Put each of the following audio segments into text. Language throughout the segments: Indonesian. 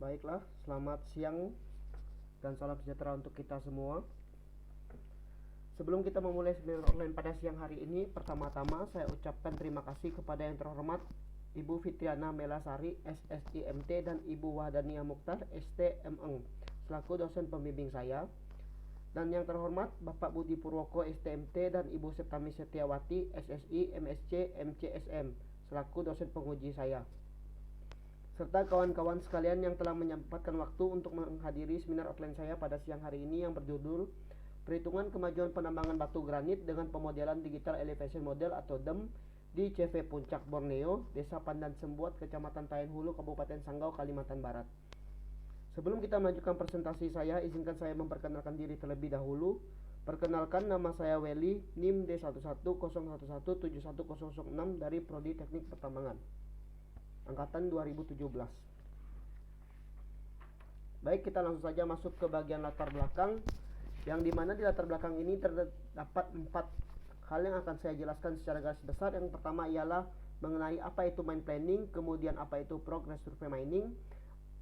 Baiklah, selamat siang dan salam sejahtera untuk kita semua. Sebelum kita memulai seminar online pada siang hari ini, pertama-tama saya ucapkan terima kasih kepada yang terhormat Ibu Fitriana Melasari, SSIMT, dan Ibu Wahdania Mukhtar, STMeng, selaku dosen pembimbing saya. Dan yang terhormat Bapak Budi Purwoko, STMT, dan Ibu Septami Setiawati, SSI, MSc, MCSM, selaku dosen penguji saya. Serta kawan-kawan sekalian yang telah menyempatkan waktu untuk menghadiri seminar offline saya pada siang hari ini yang berjudul Perhitungan Kemajuan Penambangan Batu Granit dengan Pemodelan Digital Elevation Model atau DEM di CV Puncak Borneo, Desa Pandan Sembuat, Kecamatan Tayan Hulu, Kabupaten Sanggau, Kalimantan Barat. Sebelum kita melanjutkan presentasi saya, izinkan saya memperkenalkan diri terlebih dahulu. Perkenalkan, nama saya Welly, NIM D1111717006 dari Prodi Teknik Pertambangan, angkatan 2017. Baik, kita langsung saja masuk ke bagian latar belakang, yang dimana di latar belakang ini terdapat 4 hal yang akan saya jelaskan secara garis besar. Yang pertama ialah mengenai apa itu mine planning, kemudian apa itu progress survey mining,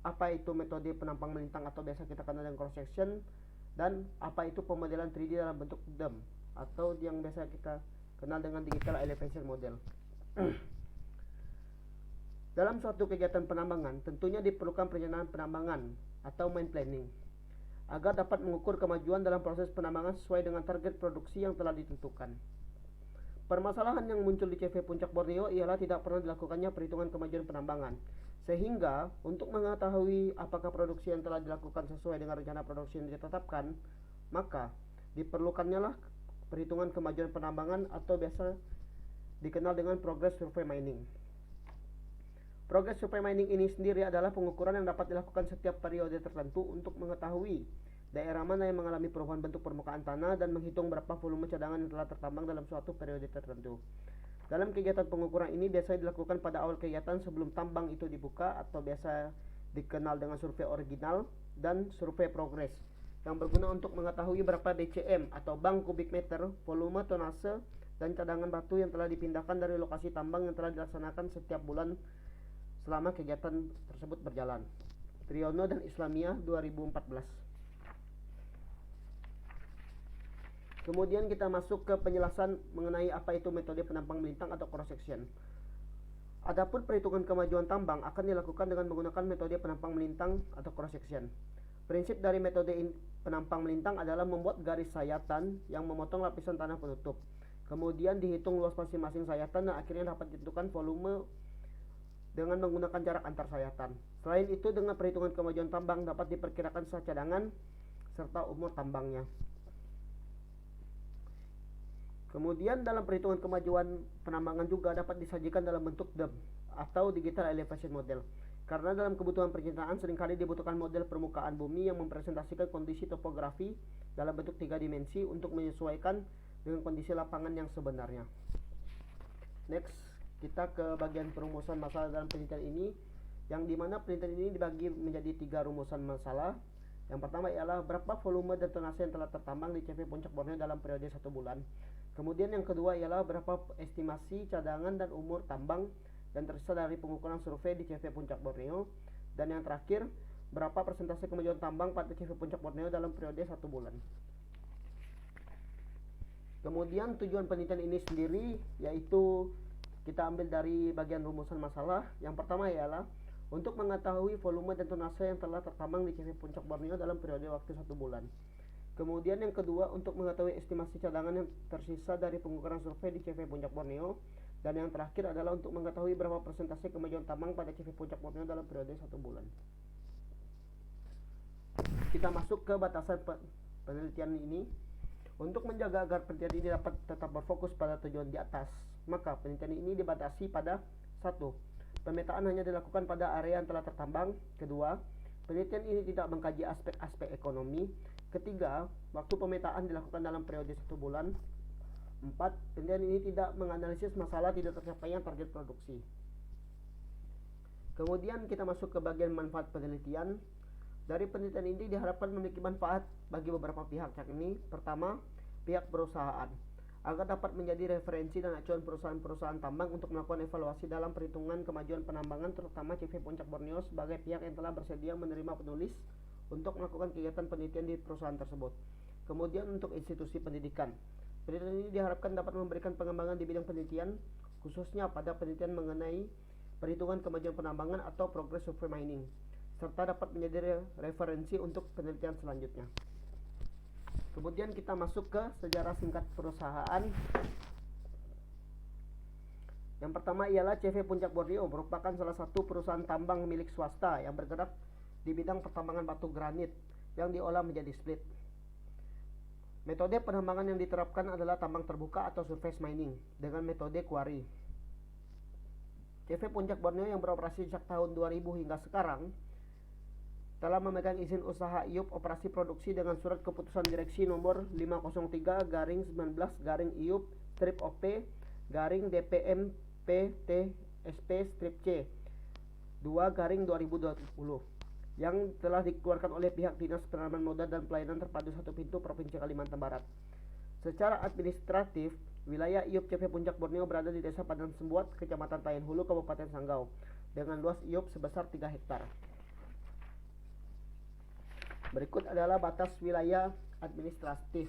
apa itu metode penampang melintang atau biasa kita kenal dengan cross section, dan apa itu pemodelan 3D dalam bentuk DEM atau yang biasa kita kenal dengan digital elevation model. Dalam suatu kegiatan penambangan, tentunya diperlukan perencanaan penambangan atau mine planning agar dapat mengukur kemajuan dalam proses penambangan sesuai dengan target produksi yang telah ditentukan. Permasalahan yang muncul di CV Puncak Borneo ialah tidak pernah dilakukannya perhitungan kemajuan penambangan, sehingga untuk mengetahui apakah produksi yang telah dilakukan sesuai dengan rencana produksi yang ditetapkan, maka diperlukannya lah perhitungan kemajuan penambangan atau biasa dikenal dengan progress survey mining. Progress survey mining ini sendiri adalah pengukuran yang dapat dilakukan setiap periode tertentu untuk mengetahui daerah mana yang mengalami perubahan bentuk permukaan tanah dan menghitung berapa volume cadangan yang telah tertambang dalam suatu periode tertentu. Dalam kegiatan pengukuran ini biasanya dilakukan pada awal kegiatan sebelum tambang itu dibuka atau biasa dikenal dengan survei original dan survei progress, yang berguna untuk mengetahui berapa BCM atau bank kubik meter, volume tonase, dan cadangan batu yang telah dipindahkan dari lokasi tambang yang telah dilaksanakan setiap bulan selama kegiatan tersebut berjalan. Triyono dan Islamiyah 2014. Kemudian kita masuk ke penjelasan mengenai apa itu metode penampang melintang atau cross section. Adapun perhitungan kemajuan tambang akan dilakukan dengan menggunakan metode penampang melintang atau cross section. Prinsip dari metode penampang melintang adalah membuat garis sayatan yang memotong lapisan tanah penutup. Kemudian dihitung luas masing-masing sayatan dan akhirnya dapat ditentukan volume dengan menggunakan jarak antar sayatan. Selain itu, dengan perhitungan kemajuan tambang dapat diperkirakan sisa cadangan serta umur tambangnya. Kemudian dalam perhitungan kemajuan penambangan juga dapat disajikan dalam bentuk DEM atau Digital Elevation Model. Karena dalam kebutuhan perencanaan seringkali dibutuhkan model permukaan bumi yang mempresentasikan kondisi topografi dalam bentuk 3 dimensi untuk menyesuaikan dengan kondisi lapangan yang sebenarnya. Next, kita ke bagian perumusan masalah dalam penelitian ini, yang dimana penelitian ini dibagi menjadi 3 rumusan masalah. Yang pertama ialah berapa volume dan tonase yang telah tertambang di CV Puncak Borneo dalam periode 1 bulan. Kemudian yang kedua ialah berapa estimasi cadangan dan umur tambang dan tersisa dari pengukuran survei di CV Puncak Borneo. Dan yang terakhir, berapa persentase kemajuan tambang pada CV Puncak Borneo dalam periode 1 bulan. Kemudian tujuan penelitian ini sendiri yaitu kita ambil dari bagian rumusan masalah. Yang pertama ialah untuk mengetahui volume dan tonase yang telah tertambang di CV Puncak Borneo dalam periode waktu 1 bulan. Kemudian yang kedua untuk mengetahui estimasi cadangan yang tersisa dari pengukuran survei di CV Puncak Borneo. Dan yang terakhir adalah untuk mengetahui berapa persentase kemajuan tambang pada CV Puncak Borneo dalam periode 1 bulan. Kita masuk ke batasan penelitian ini. Untuk menjaga agar penelitian ini dapat tetap berfokus pada tujuan di atas, maka penelitian ini dibatasi pada 1. Pemetaan hanya dilakukan pada area yang telah tertambang. Kedua, penelitian ini tidak mengkaji aspek-aspek ekonomi. Ketiga, waktu pemetaan dilakukan dalam periode 1 bulan. 4. Penelitian ini tidak menganalisis masalah tidak tercapainya target produksi. Kemudian kita masuk ke bagian manfaat penelitian. Dari penelitian ini diharapkan memiliki manfaat bagi beberapa pihak, yakni pertama, pihak perusahaan. agar dapat menjadi referensi dan acuan perusahaan-perusahaan tambang untuk melakukan evaluasi dalam perhitungan kemajuan penambangan, terutama CV Puncak Borneo sebagai pihak yang telah bersedia menerima penulis untuk melakukan kegiatan penelitian di perusahaan tersebut. Kemudian untuk institusi pendidikan, penelitian ini diharapkan dapat memberikan pengembangan di bidang penelitian, khususnya pada penelitian mengenai perhitungan kemajuan penambangan atau progress survey mining, serta dapat menjadi referensi untuk penelitian selanjutnya. Kemudian kita masuk ke sejarah singkat perusahaan. Yang pertama ialah CV Puncak Borneo merupakan salah satu perusahaan tambang milik swasta yang bergerak di bidang pertambangan batu granit yang diolah menjadi split. Metode penambangan yang diterapkan adalah tambang terbuka atau surface mining dengan metode quarry. CV Puncak Borneo yang beroperasi sejak tahun 2000 hingga sekarang telah memegang izin usaha IUP operasi produksi dengan surat keputusan direksi nomor 503/19/IUP-OP-DPM-PTSP-C 2/2020 yang telah dikeluarkan oleh pihak Dinas Penanaman Modal dan Pelayanan Terpadu Satu Pintu Provinsi Kalimantan Barat. Secara administratif, wilayah IUP CV Puncak Borneo berada di Desa Padang Sembuat, Kecamatan Tayan Hulu, Kabupaten Sanggau, dengan luas IUP sebesar 3 hektar. Berikut adalah batas wilayah administratif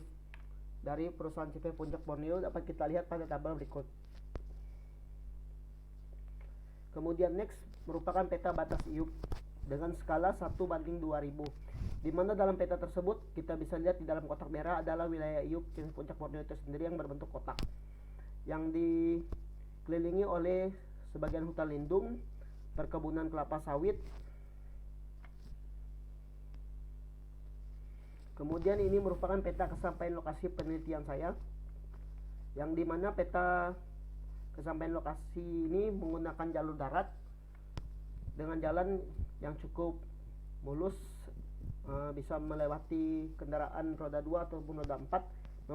dari perusahaan CV Puncak Borneo, dapat kita lihat pada tabel berikut. Kemudian next merupakan peta batas IUP dengan skala 1/2000, di mana dalam peta tersebut kita bisa lihat di dalam kotak merah adalah wilayah IUP CV Puncak Borneo itu sendiri yang berbentuk kotak, yang dikelilingi oleh sebagian hutan lindung, perkebunan kelapa sawit. Kemudian ini merupakan peta kesampaian lokasi penelitian saya, yang dimana peta kesampaian lokasi ini menggunakan jalur darat dengan jalan yang cukup mulus, bisa melewati kendaraan roda 2 ataupun roda 4,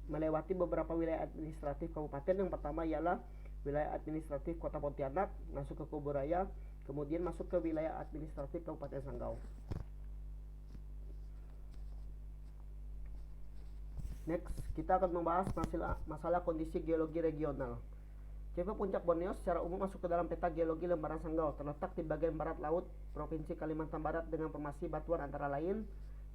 melewati beberapa wilayah administratif kabupaten. Yang pertama ialah wilayah administratif Kota Pontianak, masuk ke Kuburaya, kemudian masuk ke wilayah administratif Kabupaten Sanggau. Next, kita akan membahas masalah kondisi geologi regional. CV Puncak Borneo secara umum masuk ke dalam peta geologi lembaran Sanggau, terletak di bagian barat laut Provinsi Kalimantan Barat dengan formasi batuan antara lain.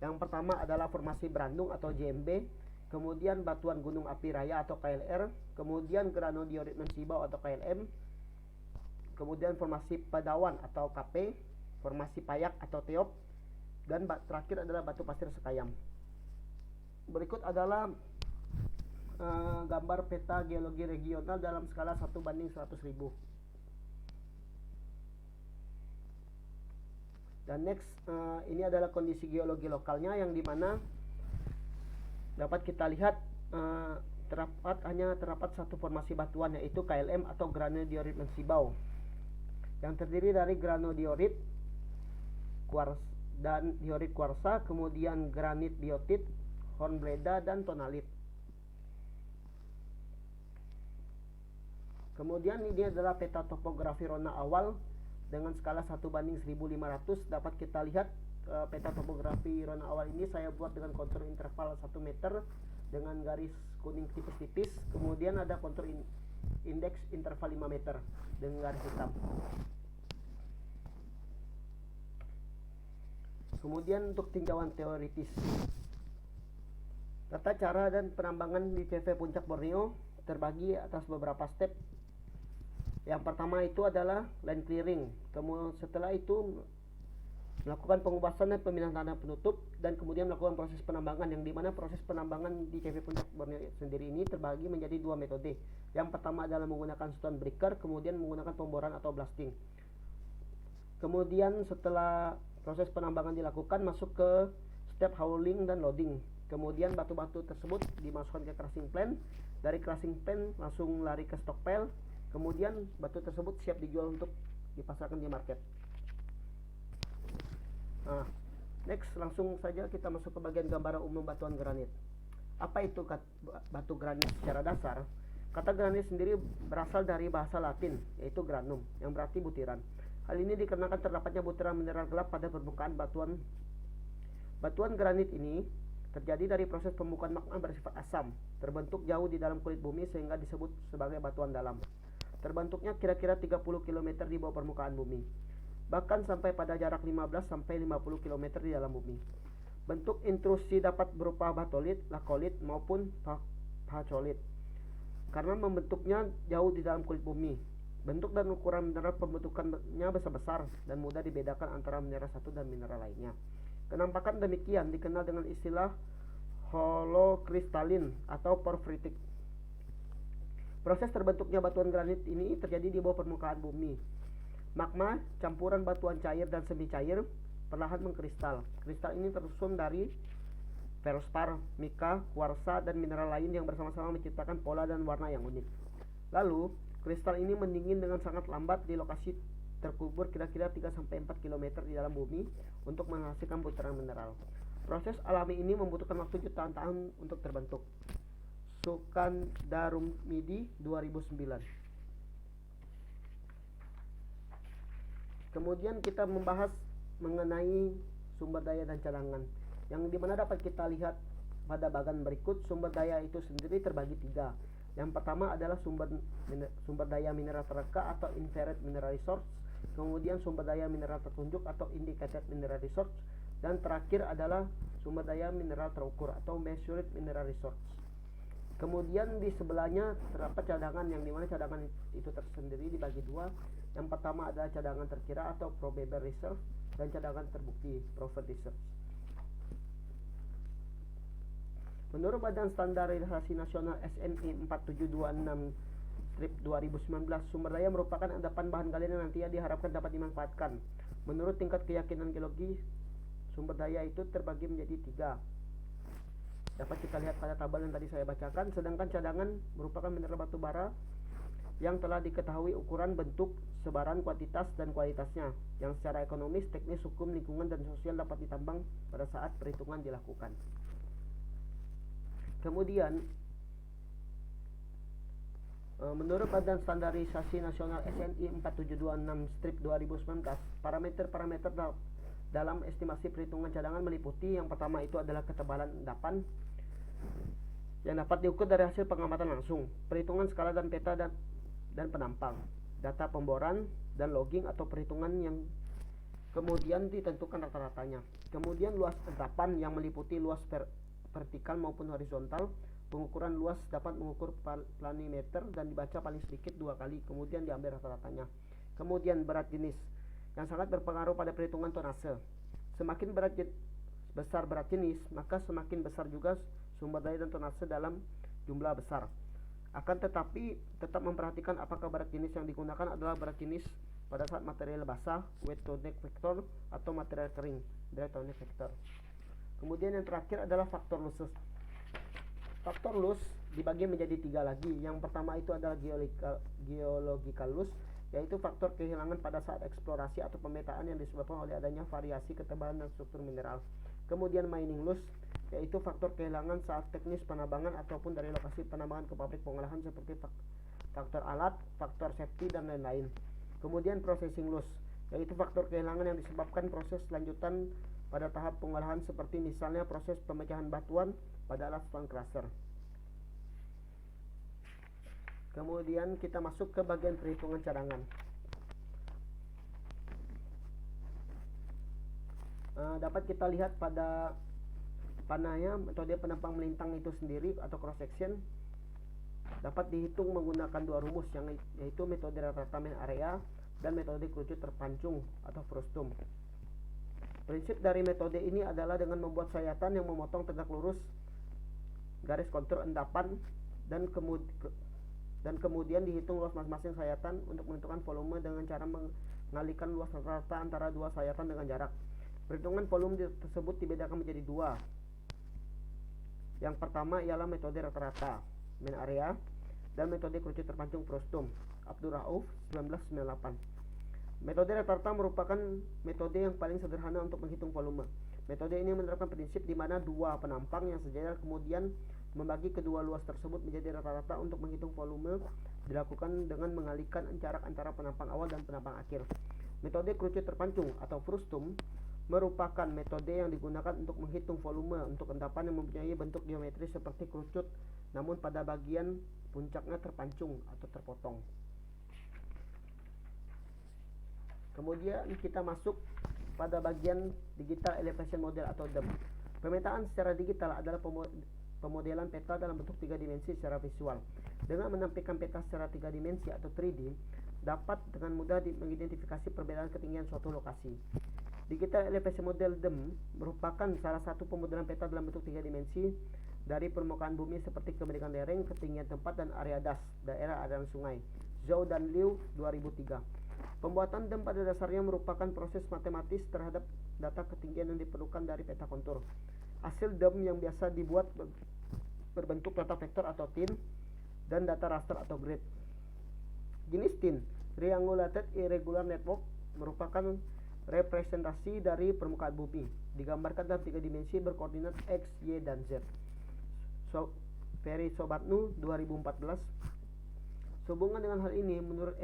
Yang pertama adalah formasi Brandung atau JMB, kemudian batuan Gunung Api Raya atau KLR, kemudian granodiorit Mensibau atau KLM, kemudian formasi Padawan atau KP, formasi Payak atau Teop, dan terakhir adalah batu pasir Sekayam. Berikut adalah gambar peta geologi regional dalam skala 1/100.000. Dan next, ini adalah kondisi geologi lokalnya, yang dimana dapat kita lihat hanya terdapat satu formasi batuan, yaitu KLM atau granodiorit Mensibau, yang terdiri dari granodiorit dan diorit kuarsa, kemudian granit biotit, hornblenda, dan tonalit. Kemudian ini adalah peta topografi rona awal dengan skala 1/1500. Dapat kita lihat peta topografi rona awal ini saya buat dengan kontur interval 1 meter dengan garis kuning tipis-tipis. Kemudian ada kontur indeks interval 5 meter dengan garis hitam. Kemudian untuk tinjauan teoritis, tata cara dan penambangan di CV Puncak Borneo terbagi atas beberapa step. Yang pertama itu adalah land clearing. Kemudian setelah itu melakukan pengubasan dan pemindahan tanah penutup, dan kemudian melakukan proses penambangan, yang dimana proses penambangan di CV Puncak Borneo sendiri ini terbagi menjadi 2 metode. Yang pertama adalah menggunakan stone breaker, kemudian menggunakan pemboran atau blasting. Kemudian setelah proses penambangan dilakukan, masuk ke step hauling dan loading. Kemudian batu-batu tersebut dimasukkan ke crushing plant. Dari crushing plant langsung lari ke stockpile. Kemudian batu tersebut siap dijual untuk dipasarkan di market. Next, langsung saja kita masuk ke bagian gambaran umum batuan granit. Apa itu batu granit secara dasar? Kata granit sendiri berasal dari bahasa Latin, yaitu granum, yang berarti butiran. Hal ini dikarenakan terdapatnya butiran mineral gelap pada permukaan batuan. Batuan granit ini terjadi dari proses pembukaan magma bersifat asam, terbentuk jauh di dalam kulit bumi sehingga disebut sebagai batuan dalam. Terbentuknya kira-kira 30 km di bawah permukaan bumi, bahkan sampai pada jarak 15 sampai 50 km di dalam bumi. Bentuk intrusi dapat berupa batolit, lakolit maupun pacolit, karena membentuknya jauh di dalam kulit bumi. Bentuk dan ukuran mineral pembentukannya besar-besar dan mudah dibedakan antara mineral satu dan mineral lainnya. Penampakan demikian dikenal dengan istilah holokristalin atau porfiritik. Proses terbentuknya batuan granit ini terjadi di bawah permukaan bumi. Magma, campuran batuan cair dan semi cair, perlahan mengkristal. Kristal ini tersusun dari feldspar, mika, kuarsa, dan mineral lain yang bersama-sama menciptakan pola dan warna yang unik. Lalu, kristal ini mendingin dengan sangat lambat di lokasi terkubur kira-kira 3-4 km di dalam bumi untuk menghasilkan butiran mineral. Proses alami ini membutuhkan waktu jutaan tahun untuk terbentuk. Sukandarumidi 2009. Kemudian kita membahas mengenai sumber daya dan cadangan, yang dimana dapat kita lihat pada bagian berikut. Sumber daya itu sendiri terbagi tiga. Yang pertama adalah sumber daya mineral tereka atau inferred mineral resource, kemudian sumber daya mineral tertunjuk atau indicated mineral resource, dan terakhir adalah sumber daya mineral terukur atau measured mineral resource. Kemudian di sebelahnya terdapat cadangan, yang dimana cadangan itu tersendiri dibagi dua. Yang pertama adalah cadangan terkira atau probable reserve, dan cadangan terbukti proven reserve. Menurut Badan Standarisasi Nasional SNI 4726/2019, sumber daya merupakan endapan bahan galian yang nantinya diharapkan dapat dimanfaatkan. Menurut tingkat keyakinan geologi, sumber daya itu terbagi menjadi tiga. Dapat kita lihat pada tabel yang tadi saya bacakan. Sedangkan cadangan merupakan mineral batu bara yang telah diketahui ukuran, bentuk, sebaran, kuantitas, dan kualitasnya, yang secara ekonomis, teknis, hukum, lingkungan, dan sosial dapat ditambang pada saat perhitungan dilakukan. Kemudian, menurut Badan Standarisasi Nasional SNI 4726/2019, parameter-parameter dalam estimasi perhitungan cadangan meliputi: yang pertama itu adalah ketebalan endapan yang dapat diukur dari hasil pengamatan langsung, perhitungan skala dan peta dan penampang, data pemboran dan logging atau perhitungan yang kemudian ditentukan rata-ratanya. Kemudian luas endapan yang meliputi luas vertikal maupun horizontal. Pengukuran luas dapat mengukur planimeter dan dibaca paling sedikit 2 kali, kemudian diambil rata-ratanya. Kemudian berat jenis, yang sangat berpengaruh pada perhitungan tonase. Semakin besar berat jenis, maka semakin besar juga sumber daya dan tonase dalam jumlah besar. Akan tetapi tetap memperhatikan apakah berat jenis yang digunakan adalah berat jenis pada saat material basah, wet to neck factor, atau material kering, dry to neck factor. Kemudian yang terakhir adalah faktor loss. Faktor loss dibagi menjadi 3 lagi. Yang pertama itu adalah geological loss, yaitu faktor kehilangan pada saat eksplorasi atau pemetaan yang disebabkan oleh adanya variasi ketebalan dan struktur mineral. Kemudian mining loss, yaitu faktor kehilangan saat teknis penambangan ataupun dari lokasi penambangan ke pabrik pengolahan seperti faktor alat, faktor safety, dan lain-lain. Kemudian processing loss, yaitu faktor kehilangan yang disebabkan proses lanjutan pada tahap pengolahan seperti misalnya proses pemecahan batuan pada alat stone crusher. Kemudian kita masuk ke bagian perhitungan cadangan. Dapat kita lihat pada panahnya, metode penampang melintang itu sendiri atau cross section dapat dihitung menggunakan 2 rumus, yaitu metode rata-rata main area dan metode kerucut terpancung atau frustum. Prinsip dari metode ini adalah dengan membuat sayatan yang memotong tegak lurus garis kontur endapan dan kemudian dihitung luas masing-masing sayatan untuk menentukan volume dengan cara mengalihkan luas rata-rata antara 2 sayatan dengan jarak. Perhitungan volume tersebut dibedakan menjadi 2. Yang pertama ialah metode rata-rata main area dan metode kerucut terpancung frustum, Abdul Rauf 1998. Metode rata-rata merupakan metode yang paling sederhana untuk menghitung volume. Metode ini menerapkan prinsip di mana 2 penampang yang sejajar kemudian membagi kedua luas tersebut menjadi rata-rata. Untuk menghitung volume dilakukan dengan mengalihkan jarak antara penampang awal dan penampang akhir. Metode kerucut terpancung atau frustum merupakan metode yang digunakan untuk menghitung volume untuk endapan yang mempunyai bentuk geometris seperti kerucut, namun pada bagian puncaknya terpancung atau terpotong. Kemudian kita masuk pada bagian digital elevation model atau DEM. Pemetaan secara digital adalah pemodelan peta dalam bentuk 3 dimensi secara visual. Dengan menampilkan peta secara 3 dimensi atau 3D, dapat dengan mudah mengidentifikasi perbedaan ketinggian suatu lokasi. Digital elevation model DEM merupakan salah satu pemodelan peta dalam bentuk 3 dimensi dari permukaan bumi seperti kebendekan lereng, ketinggian tempat, dan area das, daerah aliran sungai. Zhou dan Liu 2003. Pembuatan DEM pada dasarnya merupakan proses matematis terhadap data ketinggian yang diperlukan dari peta kontur. Hasil DEM yang biasa dibuat berbentuk data vektor atau tin dan data raster atau grid. Jenis tin, Triangulated Irregular Network, merupakan representasi dari permukaan bumi, digambarkan dalam 3 dimensi berkoordinat X, Y, dan Z. Ferry Sobatnu 2014. Sehubungan dengan hal ini, menurut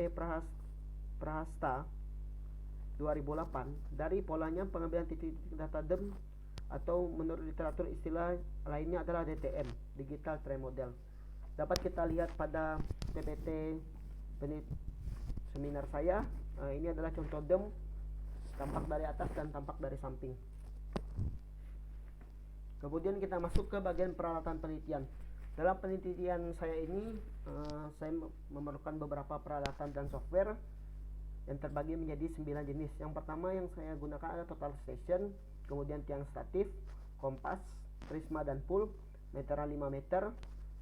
Prahasta 2008, dari polanya pengambilan titik-titik data DEM atau menurut literatur istilah lainnya adalah DTM, Digital Tree Model. Dapat kita lihat pada PPT seminar saya. Ini adalah contoh DEM, tampak dari atas dan tampak dari samping. Kemudian kita masuk ke bagian peralatan penelitian. Dalam penelitian saya ini, saya memerlukan beberapa peralatan dan software yang terbagi menjadi 9 jenis. Yang pertama yang saya gunakan adalah total station, kemudian tiang statif, kompas, prisma dan pool, meteran 5 meter,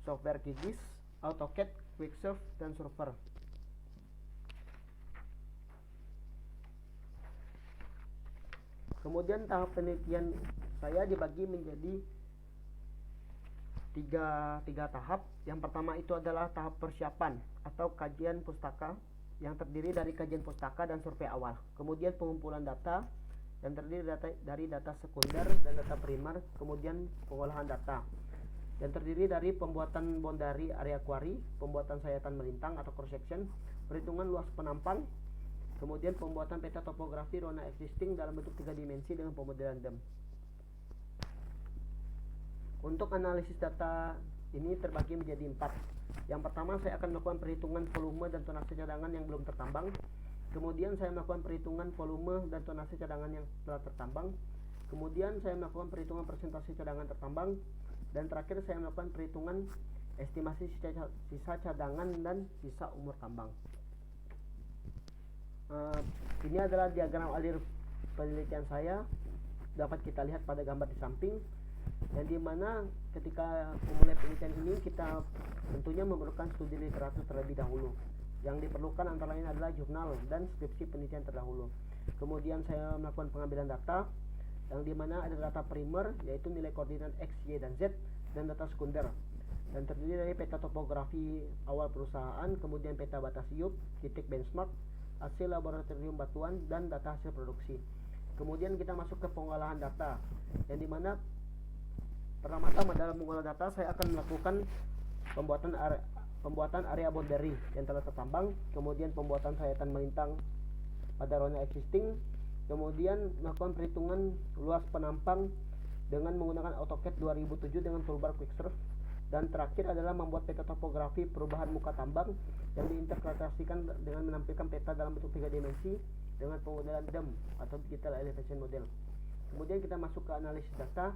software QGIS, AutoCAD, Quicksurf, dan Surfer. Kemudian tahap penelitian saya dibagi menjadi tiga tahap. Yang pertama itu adalah tahap persiapan atau kajian pustaka, yang terdiri dari kajian pustaka dan survei awal. Kemudian pengumpulan data yang terdiri dari data sekunder dan data primer. Kemudian pengolahan data yang terdiri dari pembuatan boundary area quarry, pembuatan sayatan melintang atau cross section, perhitungan luas penampang, kemudian pembuatan peta topografi rona existing dalam bentuk 3 dimensi dengan pemodelan DEM. Untuk analisis data ini terbagi menjadi 4. Yang pertama, saya akan melakukan perhitungan volume dan tonase cadangan yang belum tertambang. Kemudian saya melakukan perhitungan volume dan tonase cadangan yang telah tertambang. Kemudian saya melakukan perhitungan persentase cadangan tertambang. Dan terakhir saya melakukan perhitungan estimasi sisa cadangan dan sisa umur tambang. Ini adalah diagram alir penelitian saya, dapat kita lihat pada gambar di samping, yang dimana ketika memulai penelitian ini kita tentunya memerlukan studi literatur terlebih dahulu. Yang diperlukan antara lain adalah jurnal dan skripsi penelitian terdahulu. Kemudian saya melakukan pengambilan data, yang dimana ada data primer yaitu nilai koordinat X, Y, dan Z, dan data sekunder dan terdiri dari peta topografi awal perusahaan, kemudian peta batas iup, titik benchmark, hasil laboratorium batuan, dan data hasil produksi. Kemudian kita masuk ke pengolahan data, yang dimana pertama-tama dalam mengolah data saya akan melakukan pembuatan area boundary yang telah tertambang, kemudian pembuatan sayatan melintang pada rona existing, kemudian melakukan perhitungan luas penampang dengan menggunakan AutoCAD 2007 dengan toolbar Quicksurf, dan terakhir adalah membuat peta topografi perubahan muka tambang yang diinterpretasikan dengan menampilkan peta dalam bentuk 3 dimensi dengan pemodelan DEM atau Digital Elevation Model. Kemudian kita masuk ke analisis data,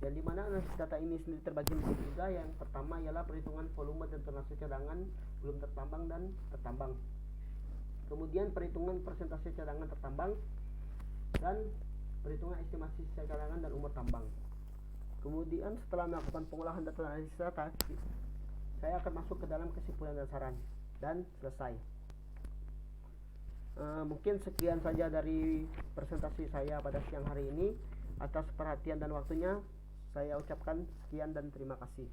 dan di mana analisis data ini sendiri terbagi menjadi 3. Yang pertama ialah perhitungan volume dan tonase cadangan belum tertambang dan tertambang. Kemudian perhitungan persentase cadangan tertambang dan perhitungan estimasi sisa cadangan dan umur tambang. Kemudian setelah melakukan pengolahan data dan analisis data, saya akan masuk ke dalam kesimpulan dan saran dan selesai. Mungkin sekian saja dari presentasi saya pada siang hari ini. Atas perhatian dan waktunya saya ucapkan sekian dan terima kasih.